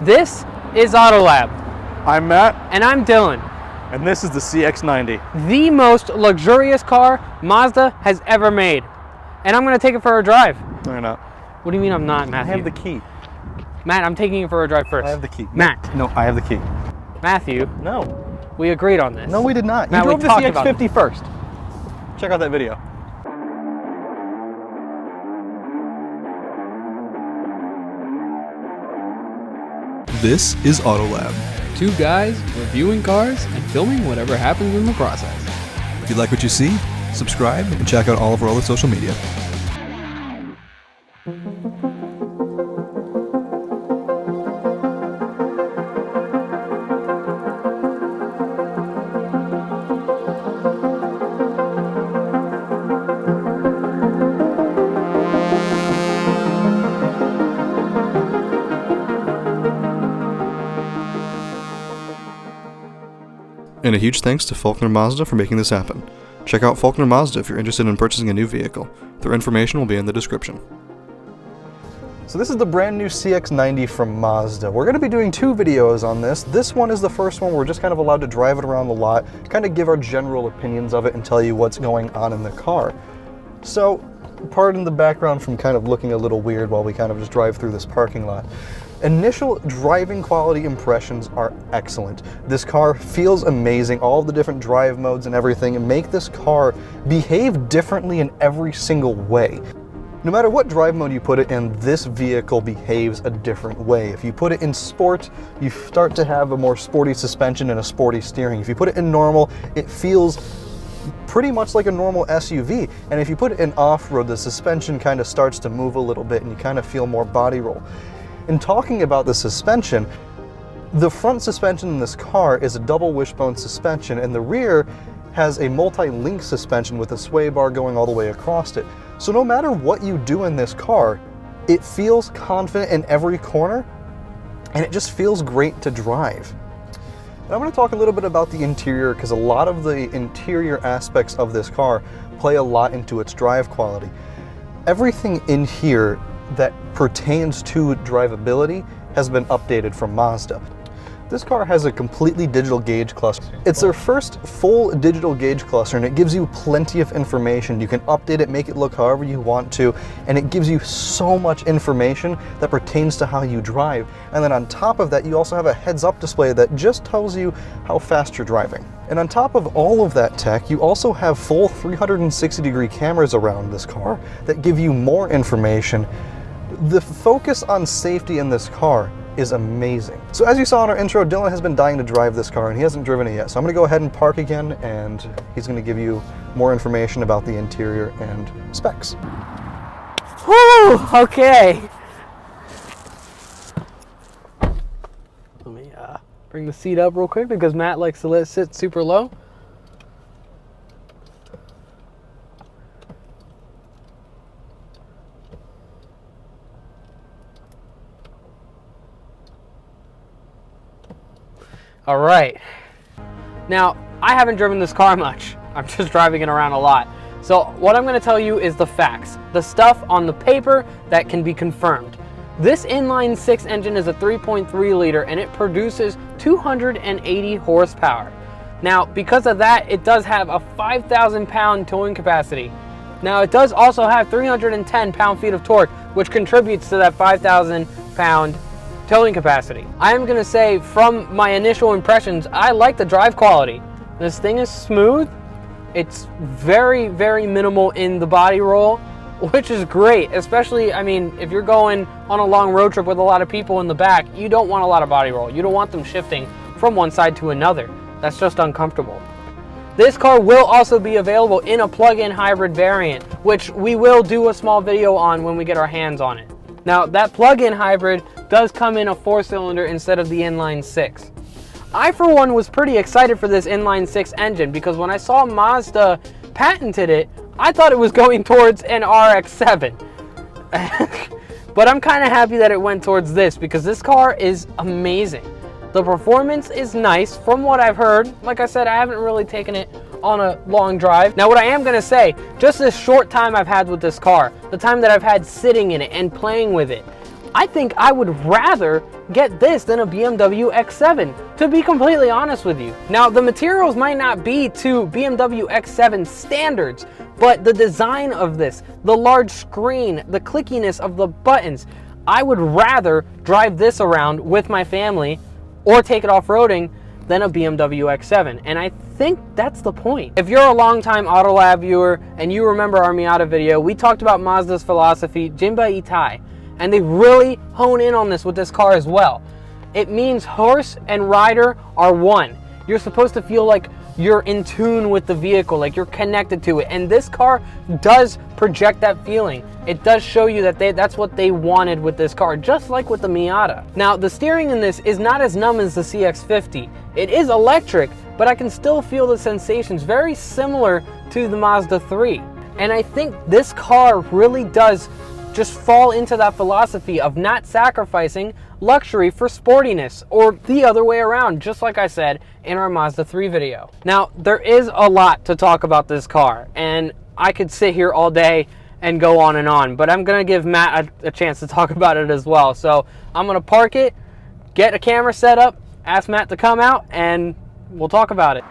This is AutoLab. I'm Matt. And I'm Dylan. And this is the CX90. The most luxurious car Mazda has ever made. And I'm going to take it for a drive. No, you're not. What do you mean I'm not, Matthew? I have the key. Matt, I'm taking it for a drive first. I have the key. Matt. No, I have the key. Matthew. No. We agreed on this. No, we did not. Matt, you drove the talked about CX50 first. Check out that video. This is AutoLab. Two guys reviewing cars and filming whatever happens in the process. If you like what you see, subscribe and check out all of our other social media. And a huge thanks to Faulkner Mazda for making this happen. Check out Faulkner Mazda if you're interested in purchasing a new vehicle. Their information will be in the description. So this is the brand new CX90 from Mazda. We're going to be doing two videos on this. This one is the first one where we're just kind of allowed to drive it around the lot, kind of give our general opinions of it and tell you what's going on in the car. So, pardon the background from kind of looking a little weird while we kind of just drive through this parking lot. Initial driving quality impressions are excellent. This car feels amazing. All the different drive modes and everything make this car behave differently in every single way. No matter what drive mode you put it in, this vehicle behaves a different way. If you put it in sport, you start to have a more sporty suspension and a sporty steering. If you put it in normal, it feels pretty much like a normal SUV. And if you put it in off-road, the suspension kind of starts to move a little bit and you kind of feel more body roll. In talking about the suspension, the front suspension in this car is a double wishbone suspension and the rear has a multi-link suspension with a sway bar going all the way across it. So no matter what you do in this car, it feels confident in every corner and it just feels great to drive. And I'm going to talk a little bit about the interior because a lot of the interior aspects of this car play a lot into its drive quality. Everything in here that pertains to drivability has been updated from Mazda. This car has a completely digital gauge cluster. It's their first full digital gauge cluster and it gives you plenty of information. You can update it, make it look however you want to, and it gives you so much information that pertains to how you drive. And then on top of that, you also have a heads-up display that just tells you how fast you're driving. And on top of all of that tech, you also have full 360-degree cameras around this car that give you more information. The focus on safety in this car is amazing. So as you saw in our intro, Dylan has been dying to drive this car and he hasn't driven it yet. So I'm gonna go ahead and park again and he's gonna give you more information about the interior and specs. Woo! Okay. Let me bring the seat up real quick because Matt likes to let it sit super low. All right. Now, I haven't driven this car much. I'm just driving it around a lot. So what I'm going to tell you is the facts, the stuff on the paper that can be confirmed. This inline six engine is a 3.3 liter and it produces 280 horsepower. Now, because of that, it does have a 5,000 pound towing capacity. Now, it does also have 310 pound-feet of torque, which contributes to that 5,000 pound towing capacity. I am gonna say from my initial impressions, I like the drive quality. This thing is smooth. It's very, very minimal in the body roll, which is great. Especially, I mean, if you're going on a long road trip with a lot of people in the back, you don't want a lot of body roll. You don't want them shifting from one side to another. That's just uncomfortable. This car will also be available in a plug-in hybrid variant, which we will do a small video on when we get our hands on it. Now, that plug-in hybrid does come in a 4-cylinder instead of the inline 6. I, for one, was pretty excited for this inline 6 engine because when I saw Mazda patented it, I thought it was going towards an RX-7. But I'm kind of happy that it went towards this because this car is amazing. The performance is nice from what I've heard. Like I said, I haven't really taken it on a long drive. Now, what I am gonna say, just this short time I've had with this car, the time that I've had sitting in it and playing with it, I think I would rather get this than a BMW X7, to be completely honest with you. Now, the materials might not be to BMW X7 standards, but the design of this, the large screen, the clickiness of the buttons, I would rather drive this around with my family or take it off-roading than a BMW X7. And I think that's the point. If you're a longtime AutoLab viewer and you remember our Miata video, we talked about Mazda's philosophy, Jinba Itai, and they really hone in on this with this car as well. It means horse and rider are one. You're supposed to feel like you're in tune with the vehicle, like you're connected to it. And this car does project that feeling. It does show you that that's what they wanted with this car, just like with the Miata. Now, the steering in this is not as numb as the CX-50. It is electric, but I can still feel the sensations very similar to the Mazda 3. And I think this car really does just fall into that philosophy of not sacrificing luxury for sportiness, or the other way around, just like I said in our Mazda 3 video. Now, there is a lot to talk about this car, and I could sit here all day and go on, but I'm gonna give Matt a chance to talk about it as well. So I'm gonna park it, get a camera set up, ask Matt to come out, and we'll talk about it.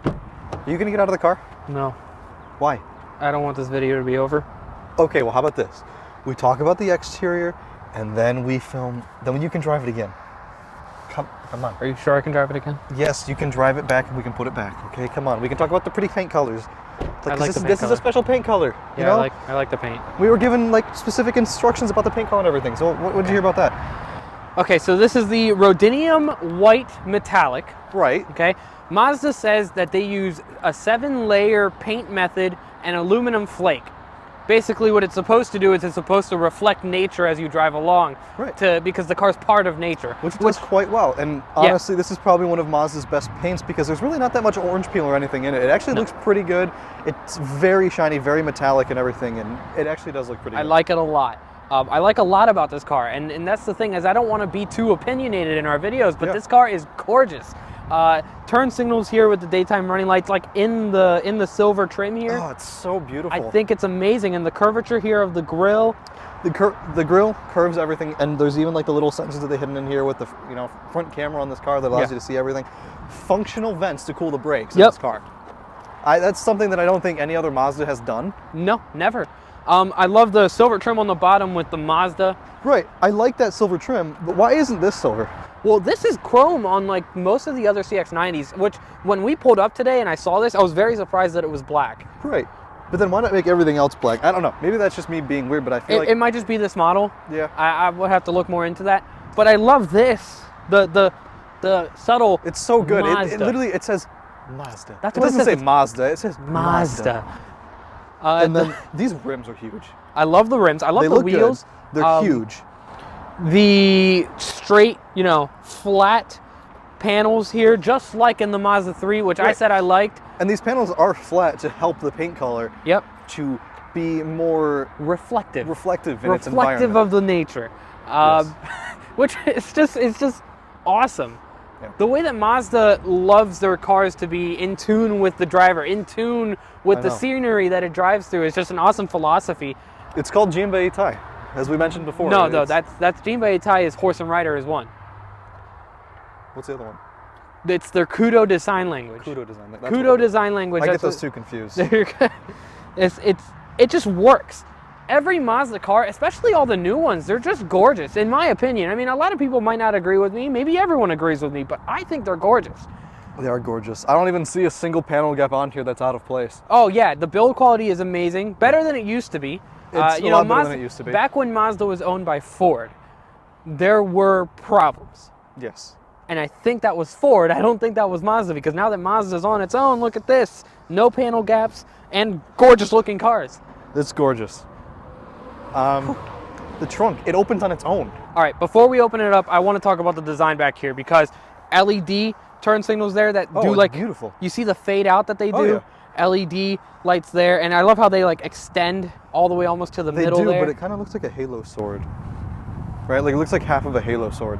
Are you gonna get out of the car? No. Why? I don't want this video to be over. Okay, well, how about this? We talk about the exterior, and then we film, then you can drive it again. Come on. Are you sure I can drive it again? Yes, you can drive it back and we can put it back, okay? Come on, we can talk about the pretty paint colors. This is a special paint color, you know? I like the paint. We were given like specific instructions about the paint color and everything, so what did you hear about that? Okay, so this is the rhodinium white metallic. Right. Okay, Mazda says that they use a 7-layer paint method and aluminum flake. Basically what it's supposed to do is it's supposed to reflect nature as you drive along, right? Because the car's part of nature. Which does quite well, and honestly this is probably one of Mazda's best paints because there's really not that much orange peel or anything in it. It actually looks pretty good. It's very shiny, very metallic and everything, and it actually does look pretty good. I like it a lot. I like a lot about this car, and that's the thing, is I don't want to be too opinionated in our videos, but this car is gorgeous. Turn signals here with the daytime running lights, like in the silver trim here. Oh, it's so beautiful. I think it's amazing, and the curvature here of the grille. The grille curves everything, and there's even like the little sensors that they hidden in here with the front camera on this car that allows you to see everything. Functional vents to cool the brakes in this car. That's something that I don't think any other Mazda has done. No, never. I love the silver trim on the bottom with the Mazda. Right, I like that silver trim, but why isn't this silver? Well, this is chrome on like most of the other CX-90s, which when we pulled up today and I saw this, I was very surprised that it was black. Right, but then why not make everything else black? I don't know, maybe that's just me being weird, but I feel like... It might just be this model. Yeah. I would have to look more into that. But I love this, the subtle It's so good, it literally, it says Mazda. That's what it doesn't say Mazda, it says Mazda. And then these rims are huge. I love the rims. I love the wheels. Good. They're huge. The straight, flat panels here, just like in the Mazda 3, which I said I liked. And these panels are flat to help the paint color. Yep. To be more reflective in its environment. Reflective of the nature. Which it's just awesome. Yeah. The way that Mazda loves their cars to be in tune with the driver, in tune with the scenery that it drives through, is just an awesome philosophy. It's called Jinba Itai, as we mentioned before. No, that's Jinba Itai is horse and rider is one. What's the other one? It's their Kudo design language. Kudo design language. Kudo design language. I get those two confused. It just works. Every Mazda car, especially all the new ones, they're just gorgeous, in my opinion. I mean, a lot of people might not agree with me. Maybe everyone agrees with me, but I think they're gorgeous. They are gorgeous. I don't even see a single panel gap on here that's out of place. Oh, yeah. The build quality is amazing. Better than it used to be. It's a lot better than it used to be. Back when Mazda was owned by Ford, there were problems. Yes. And I think that was Ford. I don't think that was Mazda, because now that Mazda's on its own, look at this. No panel gaps and gorgeous looking cars. It's gorgeous. The trunk, it opens on its own. All right, before we open it up, I want to talk about the design back here, because LED turn signals there that do like beautiful. You see the fade out that they do? Yeah. LED lights there, and I love how they like extend all the way almost to the middle there. They do, but it kind of looks like a Halo sword. Right? Like it looks like half of a Halo sword.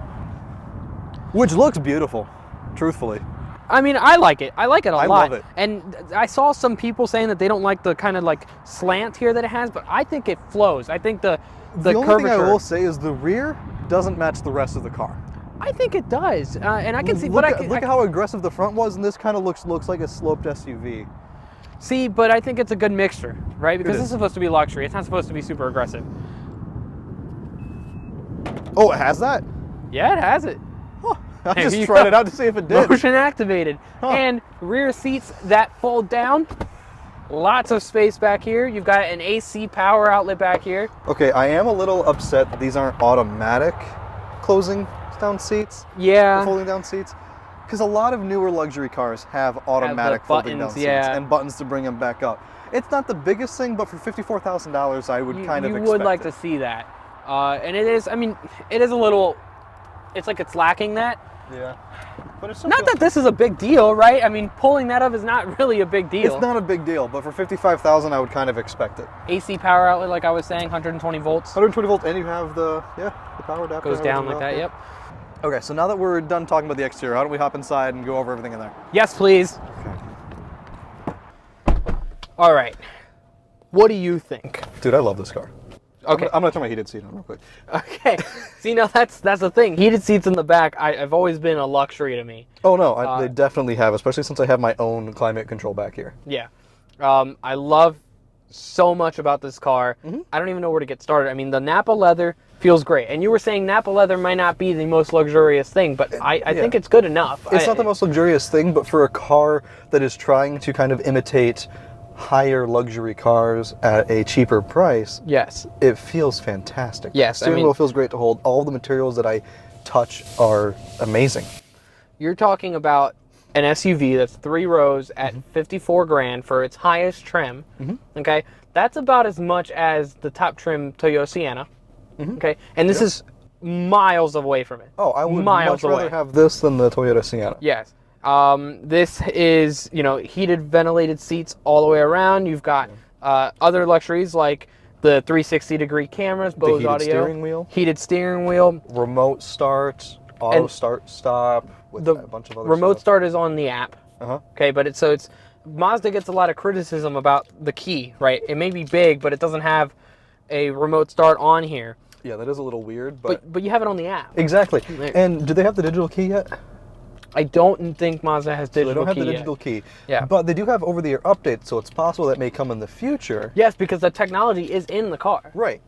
Which looks beautiful, truthfully. I mean, I like it. I like it a lot. love it. And I saw some people saying that they don't like the kind of like slant here that it has, but I think it flows. I think the only curvature. thing I will say is the rear doesn't match the rest of the car. I think it does, and I can see. Look But at how aggressive the front was, and this kind of looks like a sloped SUV. See, but I think it's a good mixture, right? Because It this is. is supposed to be luxury. It's not supposed to be super aggressive. Oh, it has that? Yeah, it has it. Huh. I There just you tried go. it out to see if it did. Motion activated. Huh. And rear seats that fold down. Lots of space back here. You've got an AC power outlet back here. Okay, I am a little upset that these aren't automatic closing down seats, Yeah. folding down seats, because a lot of newer luxury cars have automatic folding down buttons, seats yeah. and buttons to bring them back up. It's not the biggest thing, but for $54,000, I would kind of You expect would like it. to see that. And it is, I mean, it is a little, it's like it's lacking that. Yeah, but it's still Not cool. that this is a big deal, right? I mean, pulling that up is not really a big deal. It's not a big deal, but for $55,000, I would kind of expect it. AC power outlet, like I was saying, 120 volts. 120 volts, and you have the power adapter. Goes and down everything like that, else. yep. Okay, so now that we're done talking about the exterior, how don't we hop inside and go over everything in there? Yes, please. Okay. All right. What do you think? Dude, I love this car. Okay. I'm gonna turn my heated seat on real quick. Okay. See, now that's the thing. Heated seats in the back, I've always been a luxury to me. Oh no, they definitely have, especially since I have my own climate control back here. Yeah. I love so much about this car. I don't even know where to get started. I mean, the Nappa leather feels great. And you were saying Nappa leather might not be the most luxurious thing, but I think it's good enough. It's not the most luxurious thing, but for a car that is trying to kind of imitate higher luxury cars at a cheaper price, Yes. it feels fantastic. Yes, Steering wheel feels great to hold. All the materials that I touch are amazing. You're talking about an SUV that's 3 rows at 54 grand for its highest trim. Okay, that's about as much as the top trim Toyota Sienna. Okay, and this is miles away from it. Oh, I would miles much rather away. have this than the Toyota Sienna. Yes. This is, heated ventilated seats all the way around. You've got other luxuries like the 360-degree cameras, Bose heated audio, steering wheel. heated steering wheel. Remote start, auto And start stop, with The a bunch of other remote stuff. start is on the app. Uh-huh. Okay, but it's Mazda gets a lot of criticism about the key, right? It may be big, but it doesn't have a remote start on here. Yeah, that is a little weird, but But you have it on the app. exactly. There. And do they have the digital key yet? I don't think Mazda has They digital don't have key the yet. digital key. Yeah. But they do have over-the-air updates, so it's possible that may come in the future. Yes, because the technology is in the car. Right.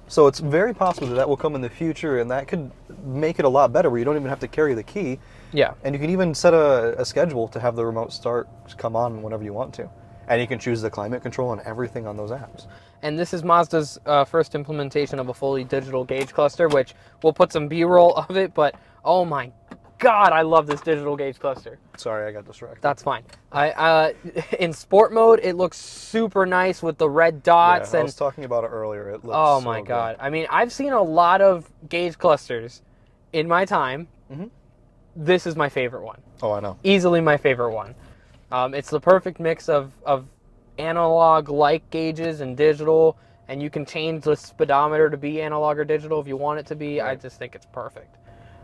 So it's very possible that will come in the future, and that could make it a lot better, where you don't even have to carry the key. Yeah. And you can even set a schedule to have the remote start come on whenever you want to. And you can choose the climate control and everything on those apps. And this is Mazda's first implementation of a fully digital gauge cluster, which we'll put some B-roll of it, but oh my God, I love this digital gauge cluster. Sorry, I got distracted. That's fine. In sport mode, it looks super nice with the red dots. I And was talking about it earlier. It looks oh so my good. God. I mean, I've seen a lot of gauge clusters in my time. This is my favorite one. Oh, I know. Easily my favorite one. It's the perfect mix of analog-like gauges and digital, and you can change the speedometer to be analog or digital if you want it to be. I just think it's perfect.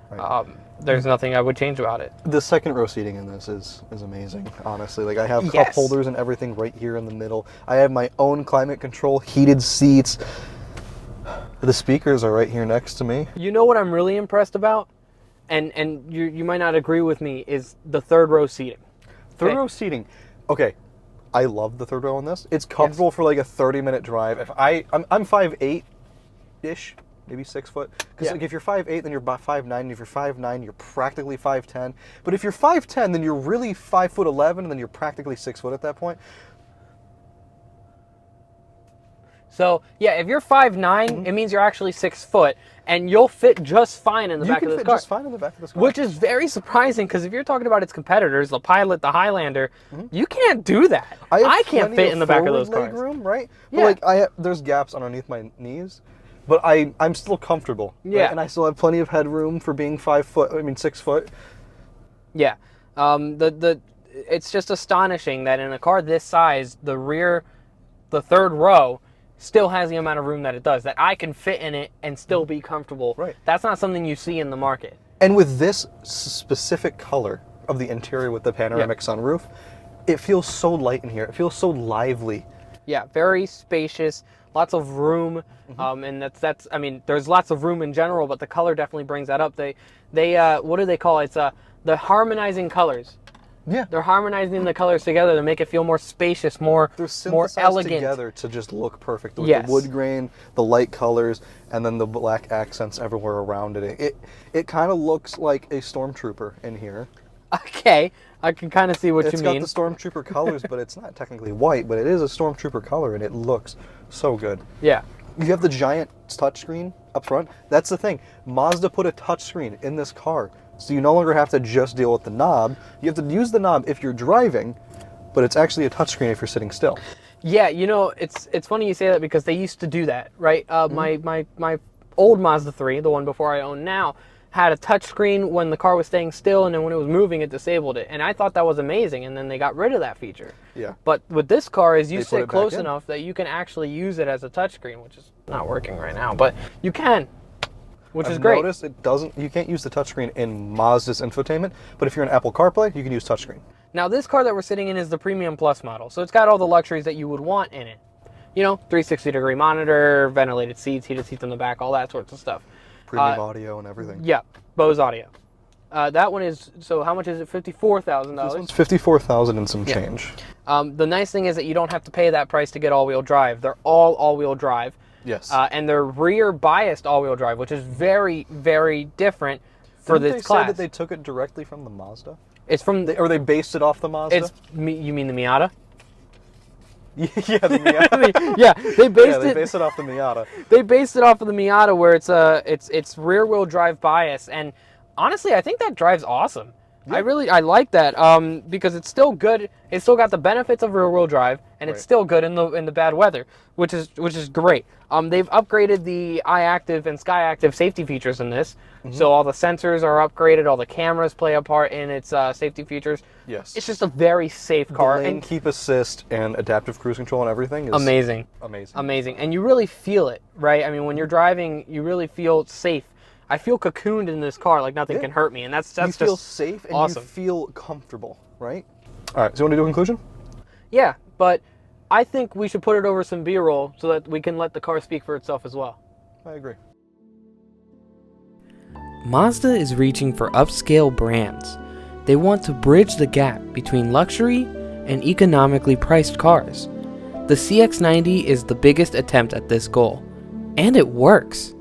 Right. There's nothing I would change about it. The second row seating in this is amazing, honestly. Like, I have cup Yes. holders and everything right here in the middle. I have my own climate control, heated seats. The speakers are right here next to me. You know what I'm really impressed about? And you might not agree with me, is the third row seating. Third Okay. row seating. Okay, I love the third row on this. It's comfortable for like a 30-minute drive. If I'm 5'8"-ish, maybe 6 foot. Because Yeah. like if you're 5'8", then you're about 5'9". If you're 5'9", you're practically 5'10". But if you're 5'10", then you're really 5'11", and then you're practically 6 foot at that point. So, yeah, if you're 5'9", it means you're actually 6 foot, and you'll fit just fine in the You back can of this fit car. just fine in the back of this car. Which is very surprising, because if you're talking about its competitors, the Pilot, the Highlander, you can't do that. have I can't plenty fit in the back of those forward leg cars. room, right? Yeah. But like there's gaps underneath my knees, but I'm still comfortable. right? Yeah. And I still have plenty of headroom for being 6 foot. Yeah. It's just astonishing that in a car this size, the third row, still has the amount of room that it does, that I can fit in it and still be comfortable. Right. That's not something you see in the market. And with this specific color, of the interior with the panoramic sunroof. It feels so light in here. It feels so lively. Yeah, very spacious, lots of room, and that's. I mean, there's lots of room in general, but the color definitely brings that up. They what do they call it? It's the harmonizing colors. Yeah, they're harmonizing the colors together to make it feel more spacious, more elegant together to just look perfect. With the wood grain, the light colors, and then the black accents everywhere around it. It kind of looks like a stormtrooper in here. Okay, I can kind of see what you mean. It's got the stormtrooper colors, but it's not technically white, but it is a stormtrooper color, and it looks so good. Yeah. You have the giant touchscreen up front. That's the thing. Mazda put a touchscreen in this car, so you no longer have to just deal with the knob. You have to use the knob if you're driving, but it's actually a touchscreen if you're sitting still. Yeah, you know, it's funny you say that because they used to do that, right? My old Mazda 3, the one before I own now, had a touchscreen when the car was staying still, and then when it was moving, it disabled it. And I thought that was amazing, and then they got rid of that feature. Yeah. But with this car, is you sit close enough that you can actually use it as a touchscreen, which is not working right now, but you can, which is great. Notice it doesn't. You can't use the touchscreen in Mazda's infotainment, but if you're in Apple CarPlay, you can use touchscreen. Now, this car that we're sitting in is the Premium Plus model, so it's got all the luxuries that you would want in it. You know, 360-degree monitor, ventilated seats, heated seats in the back, all that sorts of stuff. Premium audio and everything. Yeah, Bose audio. That one is, so how much is it? $54,000. This one's $54,000 and some change. The nice thing is that you don't have to pay that price to get all-wheel drive. They're all all-wheel drive. Yes. And they're rear-biased all-wheel drive, which is very, very different for this class. Didn't they say that they took it directly from the Mazda? It's from... Or they based it off the Mazda? You mean the Miata? Yeah, the Miata. Yeah, they based it off the Miata. They based it off of the Miata, where it's rear-wheel drive bias, and honestly, I think that drives awesome. Yeah. I like that because it's still good. It's still got the benefits of rear-wheel drive, and it's still good in the bad weather, which is great. They've upgraded the iActive and SkyActive safety features in this, so all the sensors are upgraded, all the cameras play a part in its safety features. Yes, it's just a very safe car. The lane keep assist and adaptive cruise control and everything is amazing, and you really feel it, right? I mean, when you're driving, you really feel safe. I feel cocooned in this car, like nothing can hurt me, and that's you feel safe and awesome. You feel comfortable, right? All right, so you want to do a conclusion? Yeah, but I think we should put it over some B-roll so that we can let the car speak for itself as well. I agree. Mazda is reaching for upscale brands. They want to bridge the gap between luxury and economically priced cars. The CX-90 is the biggest attempt at this goal, and it works.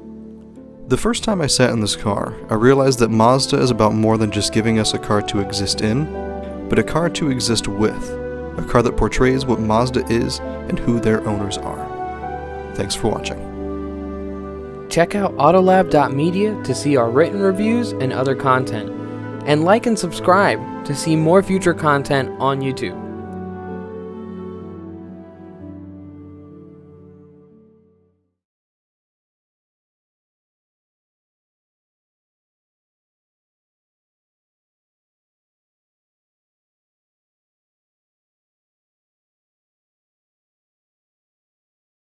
The first time I sat in this car, I realized that Mazda is about more than just giving us a car to exist in, but a car to exist with. A car that portrays what Mazda is and who their owners are. Thanks for watching. Check out autolab.media to see our written reviews and other content, and like and subscribe to see more future content on YouTube.